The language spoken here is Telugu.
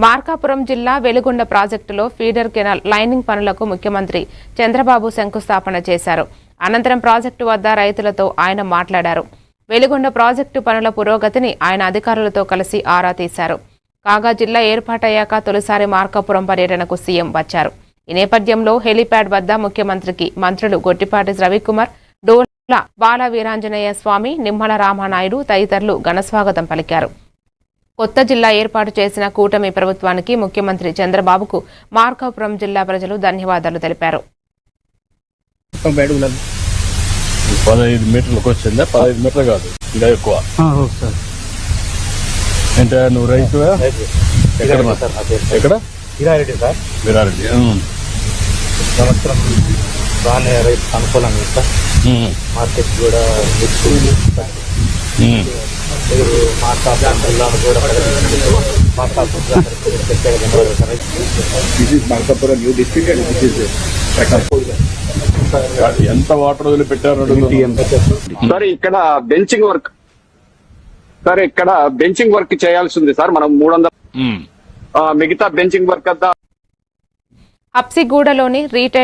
మార్కాపురం జిల్లా వెలుగొండ ప్రాజెక్టులో ఫీడర్ కెనాల్ లైనింగ్ పనులకు ముఖ్యమంత్రి చంద్రబాబు శంకుస్థాపన చేశారు. అనంతరం ప్రాజెక్టు వద్ద రైతులతో ఆయన మాట్లాడారు. వెలుగొండ ప్రాజెక్టు పనుల పురోగతిని ఆయన అధికారులతో కలిసి ఆరా తీశారు. కాగా జిల్లా ఏర్పాటయ్యాక తొలిసారి మార్కాపురం పర్యటనకు సీఎం వచ్చారు. ఈ నేపథ్యంలో హెలీప్యాడ్ వద్ద ముఖ్యమంత్రికి మంత్రులు గొట్టిపాటి రవికుమార్, డోలా బాల వీరాంజనేయ స్వామి, నిమ్మల రామానాయుడు తదితరులు ఘనస్వాగతం పలికారు. కొత్త జిల్లా ఏర్పాటు చేసిన కూటమి ప్రభుత్వానికి ముఖ్యమంత్రి చంద్రబాబుకు మార్కాపురం జిల్లా ప్రజలు ధన్యవాదాలు తెలిపారు. 15 మీటర్లకు వచ్చిందా? 15 మీటర్లు కాదు, ఇంకా ఎక్కువ. అంటే నువ్వు రైతు ఎక్కడ? వీరారెడ్డి సార్. వీరారెడ్డి సంవత్సరం బాగానే రైతు అనుకూలంగా సార్. మార్కెట్ కూడా మార్కాపురం జిల్లాను కూడా ప్రత్యేక ధన్యవాదాలు sir. Markapuram new district and ఎంత వాటర్ వదిలిపెట్టారు? సార్ ఇక్కడ బెంచింగ్ వర్క్ చేయాల్సి ఉంది సార్. మనం 300 మిగతా బెంచింగ్ వర్క్ అంతా హబ్సిగూడలోని రీటైల్